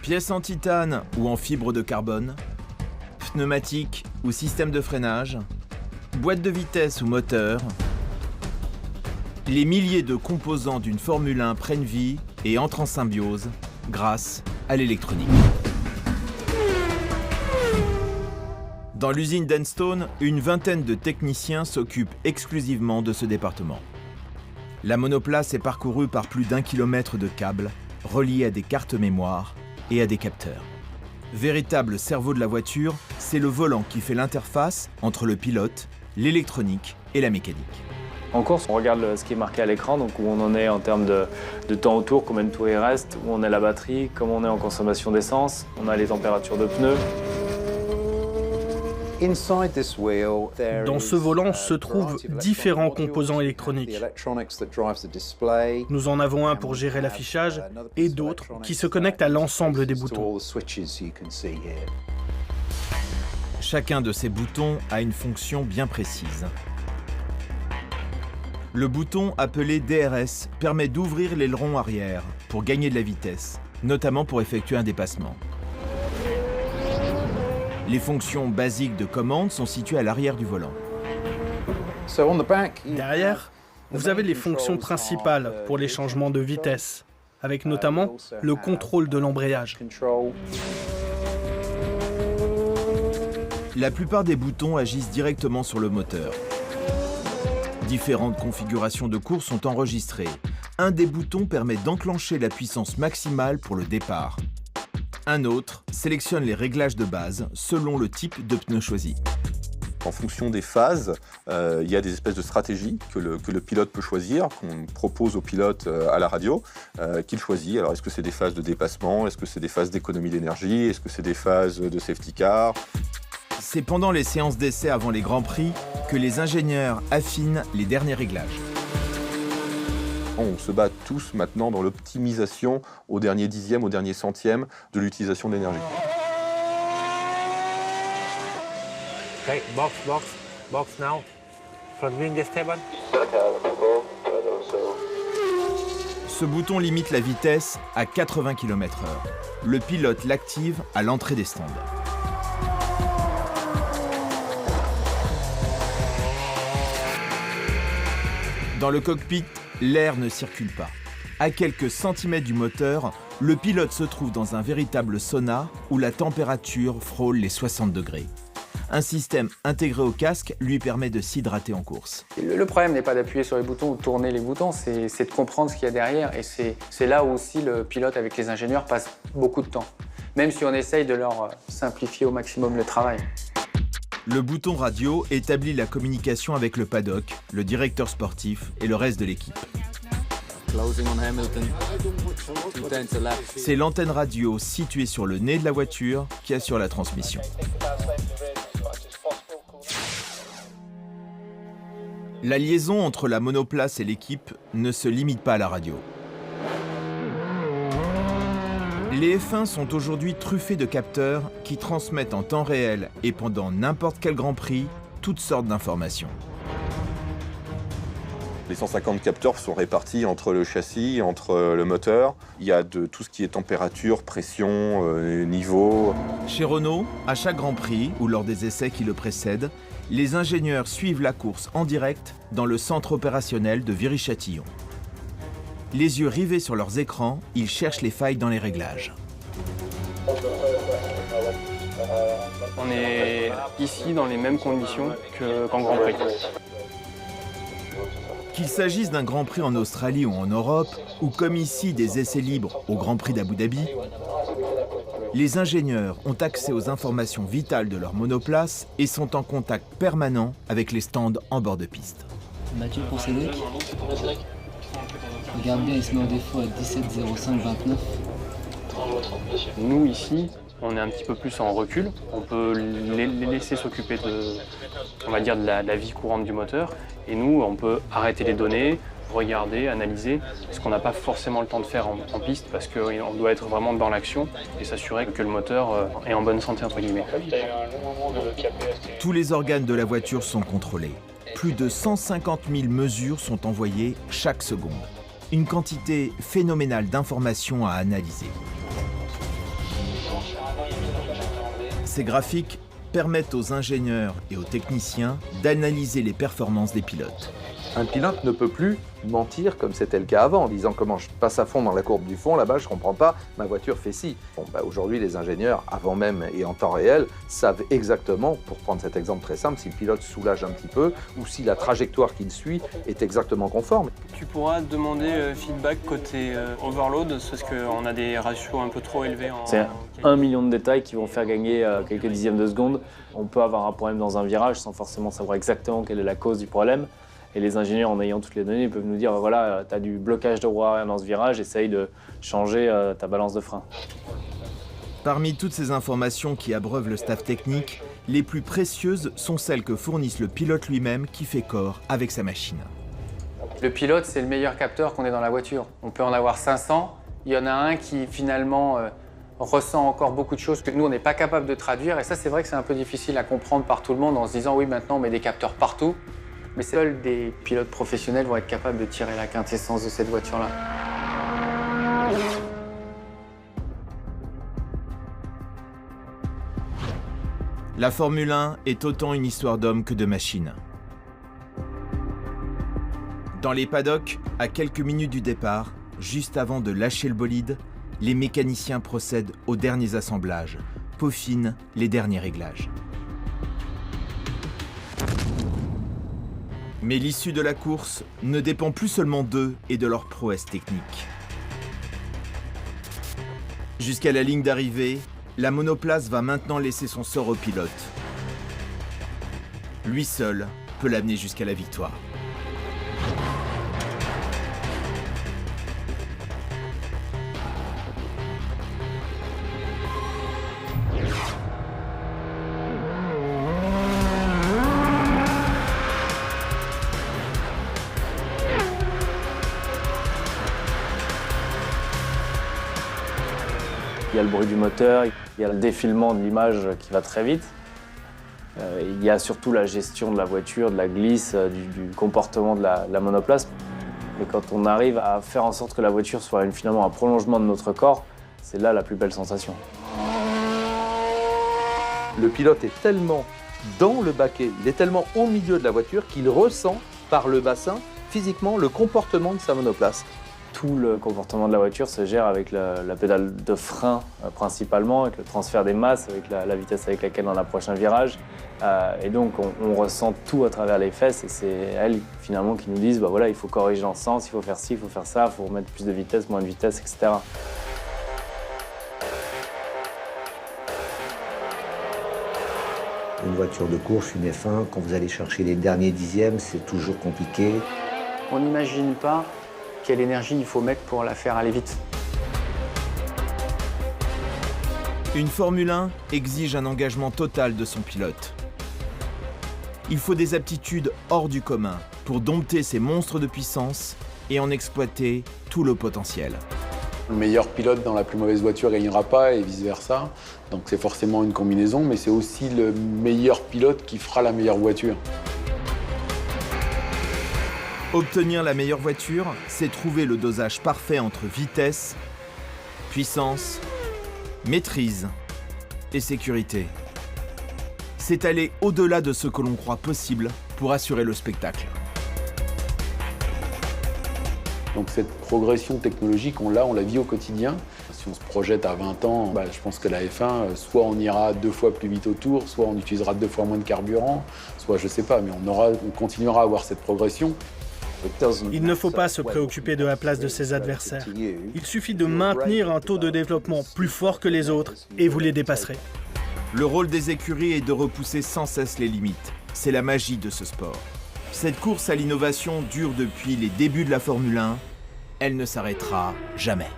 Pièces en titane ou en fibre de carbone, pneumatiques ou système de freinage, boîte de vitesse ou moteur, les milliers de composants d'une Formule 1 prennent vie et entrent en symbiose grâce à l'électronique. Dans l'usine d'Enstone, une vingtaine de techniciens s'occupent exclusivement de ce département. La monoplace est parcourue par plus d'1 kilomètre de câbles reliés à des cartes mémoire et à des capteurs. Véritable cerveau de la voiture, c'est le volant qui fait l'interface entre le pilote, l'électronique et la mécanique. En course, on regarde ce qui est marqué à l'écran, donc où on en est en termes de temps autour, combien de tours il reste, où on est la batterie, comment on est en consommation d'essence, on a les températures de pneus. Dans ce volant se trouvent différents composants électroniques. Nous en avons un pour gérer l'affichage et d'autres qui se connectent à l'ensemble des boutons. Chacun de ces boutons a une fonction bien précise. Le bouton appelé DRS permet d'ouvrir l'aileron arrière pour gagner de la vitesse, notamment pour effectuer un dépassement. Les fonctions basiques de commande sont situées à l'arrière du volant. Derrière, vous avez les fonctions principales pour les changements de vitesse, avec notamment le contrôle de l'embrayage. La plupart des boutons agissent directement sur le moteur. Différentes configurations de course sont enregistrées. Un des boutons permet d'enclencher la puissance maximale pour le départ. Un autre sélectionne les réglages de base selon le type de pneu choisi. En fonction des phases, il y a des espèces de stratégies que le pilote peut choisir, qu'on propose au pilote à la radio, qu'il choisit. Alors, est-ce que c'est des phases de dépassement? Est-ce que c'est des phases d'économie d'énergie? Est-ce que c'est des phases de safety car? C'est pendant les séances d'essai avant les Grands Prix que les ingénieurs affinent les derniers réglages. On se bat tous maintenant dans l'optimisation au dernier dixième, au dernier centième de l'utilisation de l'énergie. Okay, box now. Front wing stable. Ce bouton limite la vitesse à 80 km/h. Le pilote l'active à l'entrée des stands. Dans le cockpit, l'air ne circule pas. À quelques centimètres du moteur, le pilote se trouve dans un véritable sauna où la température frôle les 60 degrés. Un système intégré au casque lui permet de s'hydrater en course. Le problème n'est pas d'appuyer sur les boutons ou de tourner les boutons, c'est de comprendre ce qu'il y a derrière. Et c'est là où aussi le pilote avec les ingénieurs passe beaucoup de temps, même si on essaye de leur simplifier au maximum le travail. Le bouton radio établit la communication avec le paddock, le directeur sportif et le reste de l'équipe. C'est l'antenne radio située sur le nez de la voiture qui assure la transmission. La liaison entre la monoplace et l'équipe ne se limite pas à la radio. Les F1 sont aujourd'hui truffés de capteurs qui transmettent en temps réel et pendant n'importe quel Grand Prix toutes sortes d'informations. Les 150 capteurs sont répartis entre le châssis, entre le moteur. Il y a de tout ce qui est température, pression, niveau. Chez Renault, à chaque Grand Prix ou lors des essais qui le précèdent, les ingénieurs suivent la course en direct dans le centre opérationnel de Viry-Châtillon. Les yeux rivés sur leurs écrans, ils cherchent les failles dans les réglages. On est ici dans les mêmes conditions qu'en Grand Prix. Qu'il s'agisse d'un Grand Prix en Australie ou en Europe, ou comme ici des essais libres au Grand Prix d'Abu Dhabi, les ingénieurs ont accès aux informations vitales de leur monoplace et sont en contact permanent avec les stands en bord de piste. Mathieu pour Cédric. Regarde bien, il se met en défaut à 17,05,29. Nous ici, on est un petit peu plus en recul. On peut les laisser s'occuper de, on va dire, de la vie courante du moteur. Et nous, on peut arrêter les données, regarder, analyser, ce qu'on n'a pas forcément le temps de faire en piste parce qu'on doit être vraiment dans l'action et s'assurer que le moteur est en bonne santé, entre guillemets. Tous les organes de la voiture sont contrôlés. Plus de 150 000 mesures sont envoyées chaque seconde. Une quantité phénoménale d'informations à analyser. Ces graphiques permettent aux ingénieurs et aux techniciens d'analyser les performances des pilotes. Un pilote ne peut plus mentir comme c'était le cas avant, en disant comment je passe à fond dans la courbe du fond, là-bas je ne comprends pas, ma voiture fait ci. Aujourd'hui, les ingénieurs, avant même et en temps réel, savent exactement, pour prendre cet exemple très simple, si le pilote soulage un petit peu ou si la trajectoire qu'il suit est exactement conforme. Tu pourras demander feedback côté overload, parce qu'on a des ratios un peu trop élevés. C'est 1 million de détails qui vont faire gagner quelques dixièmes de seconde. On peut avoir un problème dans un virage sans forcément savoir exactement quelle est la cause du problème. Et les ingénieurs, en ayant toutes les données, peuvent nous dire voilà, tu as du blocage de roue arrière dans ce virage, essaye de changer ta balance de frein. Parmi toutes ces informations qui abreuvent le staff technique, les plus précieuses sont celles que fournisse le pilote lui-même qui fait corps avec sa machine. Le pilote, c'est le meilleur capteur qu'on ait dans la voiture. On peut en avoir 500. Il y en a un qui, finalement, ressent encore beaucoup de choses que nous, on n'est pas capable de traduire. Et ça, c'est vrai que c'est un peu difficile à comprendre par tout le monde en se disant oui, maintenant, on met des capteurs partout. Mais seuls des pilotes professionnels vont être capables de tirer la quintessence de cette voiture-là. La Formule 1 est autant une histoire d'hommes que de machines. Dans les paddocks, à quelques minutes du départ, juste avant de lâcher le bolide, les mécaniciens procèdent aux derniers assemblages, peaufinent les derniers réglages. Mais l'issue de la course ne dépend plus seulement d'eux et de leur prouesse technique. Jusqu'à la ligne d'arrivée, la monoplace va maintenant laisser son sort au pilote. Lui seul peut l'amener jusqu'à la victoire. Il y a le bruit du moteur, il y a le défilement de l'image qui va très vite. Il y a surtout la gestion de la voiture, de la glisse, du comportement de la monoplace. Et quand on arrive à faire en sorte que la voiture soit finalement un prolongement de notre corps, c'est là la plus belle sensation. Le pilote est tellement dans le baquet, il est tellement au milieu de la voiture qu'il ressent par le bassin physiquement le comportement de sa monoplace. Tout le comportement de la voiture se gère avec la pédale de frein principalement, avec le transfert des masses, avec la vitesse avec laquelle on approche un virage. Et donc on ressent tout à travers les fesses et c'est elles finalement qui nous disent bah voilà, il faut corriger dans ce sens, il faut faire ci, il faut faire ça, il faut remettre plus de vitesse, moins de vitesse, etc. Une voiture de course, une F1, quand vous allez chercher les derniers dixièmes, c'est toujours compliqué. On n'imagine pas quelle énergie il faut mettre pour la faire aller vite. Une Formule 1 exige un engagement total de son pilote. Il faut des aptitudes hors du commun pour dompter ces monstres de puissance et en exploiter tout le potentiel. Le meilleur pilote dans la plus mauvaise voiture ne gagnera pas et vice-versa. Donc c'est forcément une combinaison, mais c'est aussi le meilleur pilote qui fera la meilleure voiture. Obtenir la meilleure voiture, c'est trouver le dosage parfait entre vitesse, puissance, maîtrise et sécurité. C'est aller au-delà de ce que l'on croit possible pour assurer le spectacle. Donc cette progression technologique, on la vit au quotidien. Si on se projette à 20 ans, je pense que la F1, soit on ira 2 fois plus vite au tour, soit on utilisera 2 fois moins de carburant, soit je sais pas, mais on continuera à avoir cette progression. Il ne faut pas se préoccuper de la place de ses adversaires. Il suffit de maintenir un taux de développement plus fort que les autres et vous les dépasserez. Le rôle des écuries est de repousser sans cesse les limites. C'est la magie de ce sport. Cette course à l'innovation dure depuis les débuts de la Formule 1. Elle ne s'arrêtera jamais.